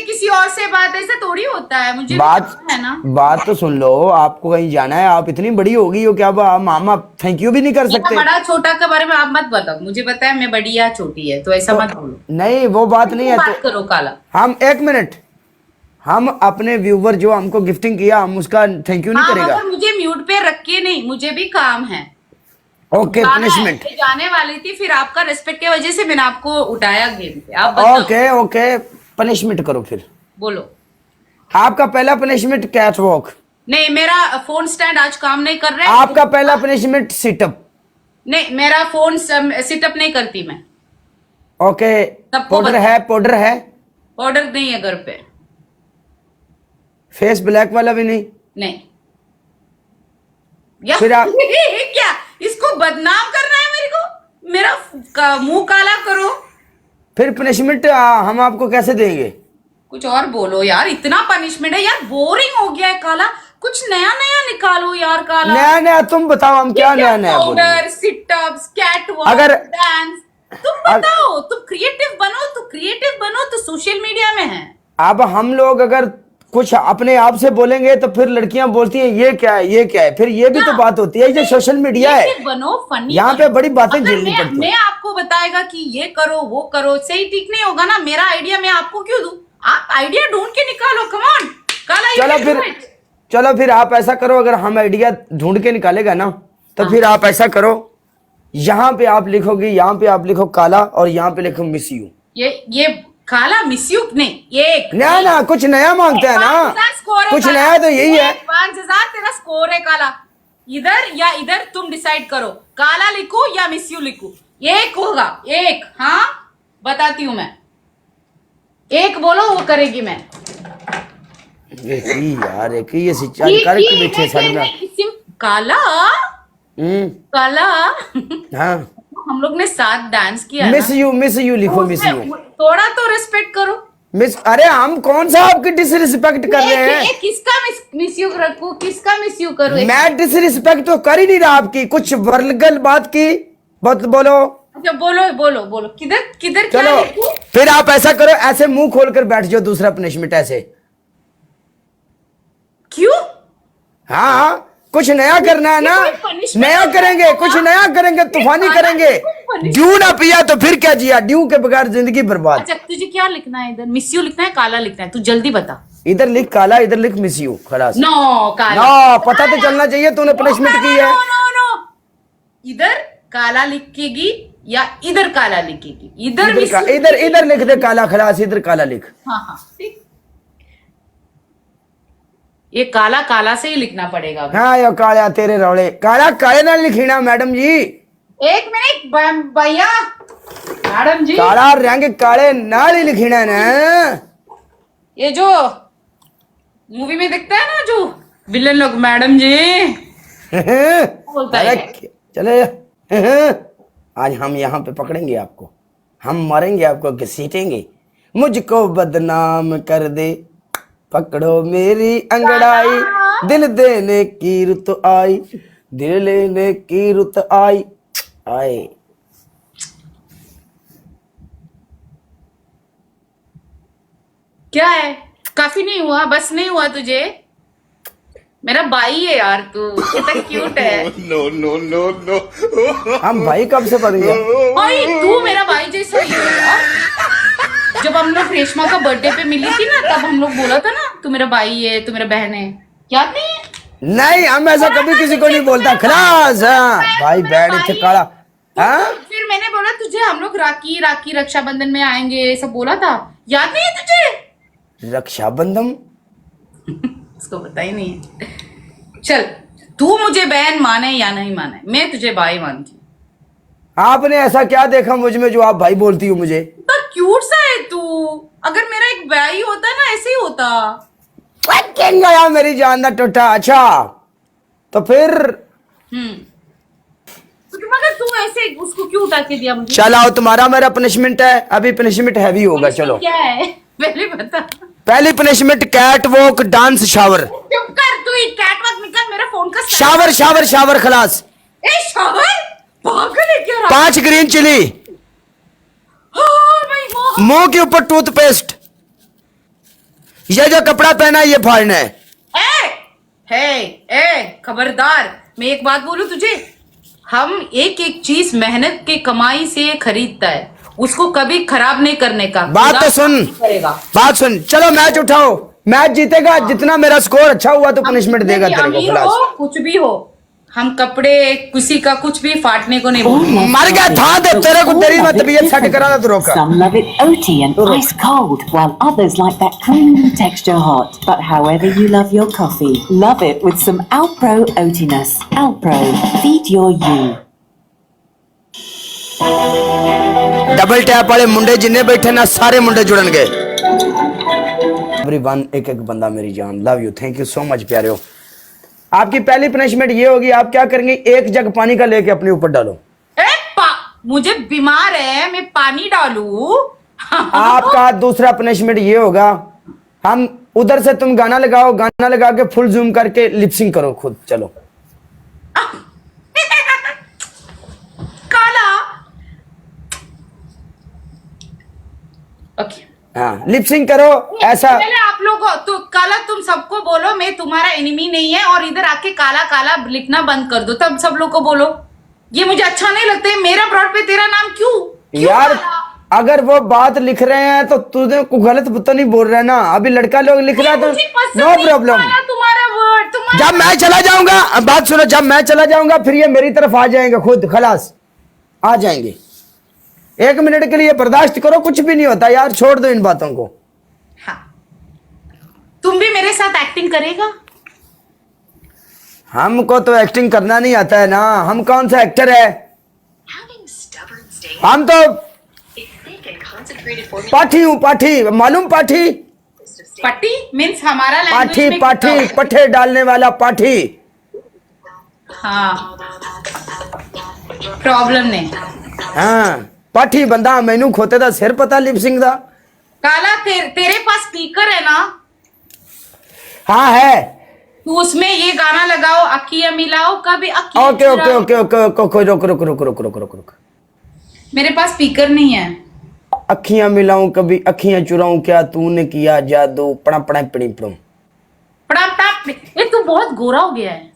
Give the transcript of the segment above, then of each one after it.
किसी और से बात, ऐसा थोड़ी होता है, मुझे बात है ना। बात तो सुन लो, आपको कहीं जाना है, आप इतनी बड़ी हो गई हो क्या मामा थैंक यू भी नहीं कर सकते? बड़ा छोटा के बारे में आप मत बताओ, मुझे पता है मैं बड़ी या छोटी है, तो ऐसा मत बोलो। नहीं वो बात नहीं है। बात तो करो काला। हम एक मिनट, हम अपने व्यूवर जो हमको गिफ्टिंग किया, हम उसका थैंक यू नहीं हाँ, करेगा? मगर मुझे म्यूट पे रख के नहीं, मुझे भी काम है। Okay punishment. जाने वाली थी, फिर आपका रेस्पेक्ट की वजह से मैंने आपको उठाया गेम पे। आप बताओ। ओके ओके पनिशमेंट करो फिर। बोलो। आपका पहला पनिशमेंट कैट वॉक। नहीं, मेरा फोन स्टैंड आज काम नहीं कर रहा है। आपका पहला पनिशमेंट सिटअप। नहीं, मेरा फोन सिटअप नहीं करती मैं। ओके सबको पाउडर है, पाउडर है? ऑर्डर नहीं है घर पे। फेस ब्लैक वाला भी नहीं? नहीं। या फिर आप क्या इसको बदनाम करना है मेरे को? मेरा मुंह काला करो। फिर पनिशमेंट हम आपको कैसे देंगे? कुछ और बोलो यार, इतना पनिशमेंट है यार, बोरिंग हो गया है काला। कुछ नया नया निकालो यार काला। नया नया तुम बताओ, हम क्या नया नया बोलेंगे? पाउडर, सिटअप्स, कैटवॉक, अगर डांस, तुम बताओ। तुम क्रिएटिव बनो, तो क्रिएटिव बनो तो सोशल मीडिया में है। अब हम लोग अगर कुछ अपने आप से बोलेंगे तो फिर लड़कियां बोलती हैं ये क्या है, ये क्या है। फिर ये भी तो बात होती है, ये सोशल मीडिया है, बनो, फनी यहाँ पे बड़ी बातें झेलनी पड़ती मैं है। आपको बताएगा कि ये करो वो करो, सही ठीक नहीं होगा ना। मेरा आइडिया मैं आपको क्यों दूं? आप आइडिया ढूंढ के निकालो। कम ऑन काला। चलो फिर आप ऐसा करो, अगर हम आइडिया ढूंढ के निकालेगा ना तो फिर आप ऐसा करो, यहाँ पे आप लिखोगे, यहाँ पे आप लिखो काला और यहाँ पे लिखो मिस यू। ये काला मिस यू नहीं, एक ना कुछ नया मांगते हैं ना, कुछ नया तो यही है। 5,000 तेरा स्कोर है काला। इधर या इधर तुम डिसाइड करो, काला लिखूं या मिस यू लिखूं। एक होगा, एक। हाँ बताती हूं मैं, एक बोलो वो करेगी मैं। यार एक ये सिंचाई करके बैठे सड़ना काला। काला हाँ हम लोग ने साथ डांस किया। मिस यू लिखो, मिस यू। थोड़ा तो रिस्पेक्ट करो। मिस, अरे हम कौन सा आपकी डिसरिस्पेक्ट कर रहे हैं? किसका मिस यू रखूं, किसका मिस यू करूं? मैं डिसरिस्पेक्ट तो कर ही नहीं रहा आपकी, कुछ वर्गल बात की बोलो। अच्छा बोलो बोलो बोलो, किधर किधर चलो फिर आप ऐसा करो, ऐसे मुंह खोलकर बैठ जाओ, दूसरा पनिशमेंट ऐसे। क्यों? हाँ कुछ नया करना है ना, नया करेंगे, कुछ नया करेंगे, तूफानी करेंगे। ड्यू ना पिया तो फिर क्या जिया, ड्यू के बगैर जिंदगी बर्बाद। अच्छा तुझे क्या लिखना है? इधर मिस यू लिखना है, काला लिखना है? तू जल्दी बता। इधर लिख काला, इधर लिख मिस यू। खलास। नो काला। नो, पता तो चलना चाहिए तूने पनिशमेंट की है। नो इधर काला लिखेगी या इधर काला लिखेगी? इधर इधर लिख दे काला, खलास। इधर काला लिख। हाँ ठीक। ये काला काला से ही लिखना पड़ेगा। हाँ यो काला तेरे रौले, काला काले ना लिखना मैडम जी। एक मिनट भैया, मैडम जी। काला रंग काले नाल ही लिखना ना। ये जो मूवी में दिखता है ना, जो विलन लोग, मैडम जी बोलता है। चले आज हम यहाँ पे पकड़ेंगे आपको, हम मारेंगे आपको, घसीटेंगे। मुझको बदनाम कर दे, पकड़ो मेरी अंगड़ाई, दिल देने की रुत आई, दिल लेने की रुत आई आए। क्या है? काफी नहीं हुआ? बस नहीं हुआ तुझे? मेरा भाई है यार तू, कितना क्यूट है। No no no no. हम भाई कब से बन गया? भाई तू मेरा भाई जैसा ही है यार। जब हम लोग रेशमा का बर्थडे पे मिली थी ना, तब हम लोग बोला था ना तू मेरा भाई है, तू मेरा बहन है, याद नहीं है? नहीं, हम ऐसा कभी किसी को नहीं बोलता। खलास। हाँ भाई बहन इतने काला। हाँ फिर मैंने बोला तुझे, हम लोग राखी रक्षाबंधन में आएंगे, सब बोला था, याद नहीं है तुझे? रक्षाबंधन उसको पता ही नहीं है। चल तू मुझे बहन माने या नहीं माने, मैं तुझे भाई मानती हूँ। आपने ऐसा क्या देखा मुझ में जो आप भाई बोलती हो मुझे? तो क्यूट सा है तू। अगर मेरा एक भाई होता ना, ऐसे ही होता। गया मेरी जान ना टूटा। अच्छा तो फिर तो मगर तू ऐसे उसको क्यों उठा के दिया मुझे? चल आओ, तुम्हारा मेरा पनिशमेंट है। अभी पनिशमेंट हैवी होगा। चलो क्या है पहले बता। पहली punishment cat walk dance shower. चुप कर तू, कैट वॉक निकाल मेरा फोन का। शावर खलास। ए शावर पागल है क्या? 5 ग्रीन चिली, मुंह के ऊपर टूथपेस्ट, ये जो कपड़ा पहना है ये फाड़ना है। खबरदार, मैं एक बात बोलूं तुझे, हम एक एक चीज मेहनत के कमाई से खरीदता है, उसको कभी खराब नहीं करने का। बात तो सुन, करेगा। बात सुन, चलो मैच उठाओ, मैच जीतेगा, जितना मेरा स्कोर अच्छा हुआ तो पनिशमेंट देगा तेरे को। अमीर हो, कुछ भी हो, हम कपड़े किसी का कुछ भी फाटने को नहीं बोलते। मर गया था दे तेरे को, तेरी मैं तबीयत सेट करा तो रोका। Some love it oaty and ice cold, while others like that creamy texture hot. But however you love your coffee, love it with some Alpro oatiness. Alpro, feed your you. Double tap वाले मुंडे जिन्ने बैठे ना सारे मुंडे जुड़न गए। Everyone, एक एक बंदा मेरी जान, love you, thank you so much प्यारे हो। आपकी पहली पनिशमेंट ये होगी, आप क्या करेंगे, एक जग पानी का लेके अपने ऊपर डालो। मुझे बीमार है, मैं पानी डालू? आपका दूसरा पनिशमेंट ये होगा, हम उधर से तुम गाना लगाओ, गाना लगा के फुल जूम करके लिपसिंग करो खुद। चलो काला। ओके, हाँ लिपसिंग करो ऐसा। पहले आप लोगों तो काला, तुम सबको बोलो मैं तुम्हारा एनिमी नहीं है, और इधर आके काला काला लिखना बंद कर दो, तब सब लोग को बोलो। ये मुझे अच्छा नहीं लगता है, मेरा ब्रॉड पे तेरा नाम क्यों यार काला? अगर वो बात लिख रहे हैं तो तुझे को गलत तो नहीं बोल रहे ना। अभी लड़का लोग लिख रहा है तो नो प्रॉब्लम। तुम्हारा वर्ड, जब मैं चला जाऊंगा, अब बात सुनो, जब मैं चला जाऊंगा फिर ये मेरी तरफ आ जाएंगे खुद, खलास आ जाएंगे। एक मिनट के लिए बर्दाश्त करो, कुछ भी नहीं होता यार, छोड़ दो इन बातों को। हाँ, तुम भी मेरे साथ एक्टिंग करेगा? हमको तो एक्टिंग करना नहीं आता है ना, हम कौन सा एक्टर है, हम तो पाठी हूँ, पाठी, मालूम पाठी? पट्टी मीन्स हमारा पाठी, लैंग्वेज में पाठी, पट्टे डालने वाला पाठी। हाँ, प्रॉब्लम नहीं। हाँ पाठी बंदा, मैनू खोते दा सिर पता लिप सिंह दा। काला, तेरे पास स्पीकर है ना? हाँ है। तू उसमें ये गाना लगाओ, अखियां मिलाओ, कभी अखियां ओके ओके चुराओ। ओके ओके ओके, रुक रुक रुक रुक रुक रुक रुक। मेरे पास स्पीकर नहीं है। अखियां मिलाऊं कभी अखियां चुराऊं, क्या तूने किया जादू, पड़ा पड़ा पिड़ी पड़ूं। ये तू बहुत गोरा हो गया है।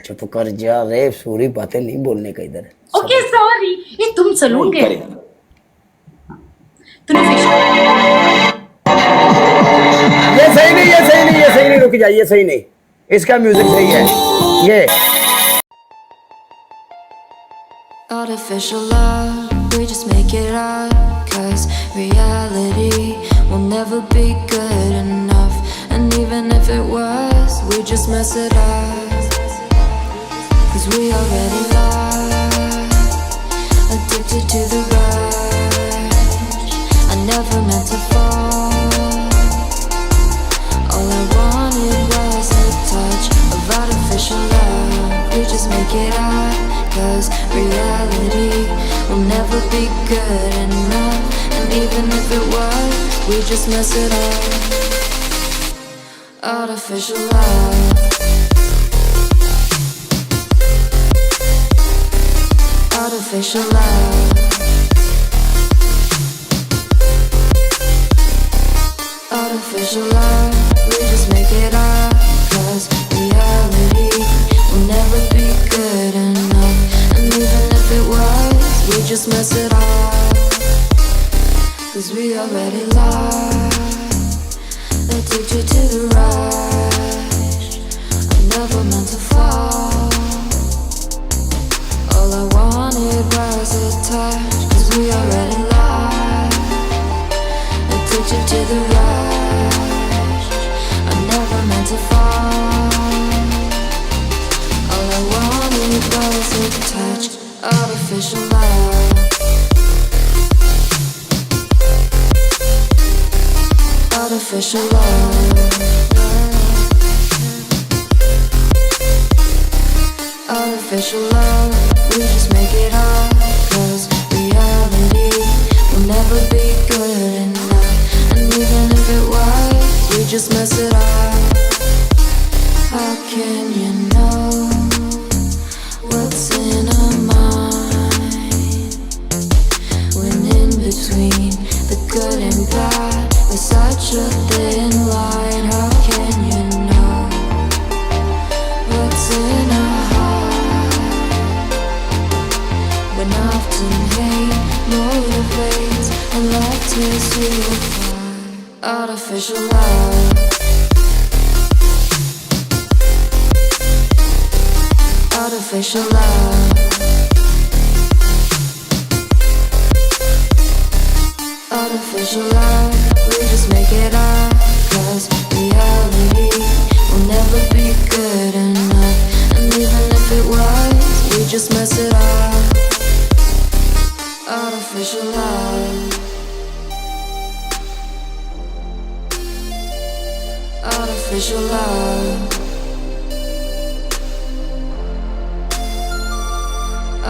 चुप कर जा रे, सूरी बातें नहीं बोलने का इधर। ओके सॉरी, ये तुम सलून गए? तूने ये सही नहीं, ये सही नहीं, ये सही नहीं, रुक जा, ये सही नहीं, इसका म्यूजिक सही है ये। Artificial love, we just make it up, 'cause reality will never be good enough. And even if it was, we just mess it up, 'cause we already lost, addicted to the rush. I never meant to fall, all I wanted was a touch of artificial love. We just make it up, 'cause reality will never be good enough. And even if it was, we just mess it up. Artificial love, artificial love, artificial love. We just make it up, 'cause reality will never be good enough. And even if it was, we just mess it up, 'cause we already lost, addicted to the rush. I never meant to fall, all I wanted was a touch, 'cause we already lost, addicted to the rush. I never meant to fall, all I wanted was a touch. Artificial love, artificial love, artificial love. We just make it up, 'cause reality will never be good enough. And even if it was, we just mess it up. How can you know what's in our mind, when in between the good and bad It's such a thin line, how can you know what's in our heart? When often hate motivates and love tears you apart. Artificial love. Artificial love. Artificial love, we just make it up, 'cause reality will never be good enough. And even if it was, we just mess it up. Artificial love. Artificial love.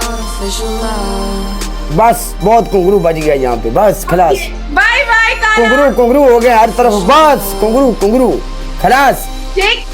Artificial love. बस बहुत कुंगरू बज गया यहाँ पे, बस खलास। Bye bye काला। कुंगरू कुंगरू हो गए हर तरफ, बस कुंगरू कुंगरू खलास। ठीक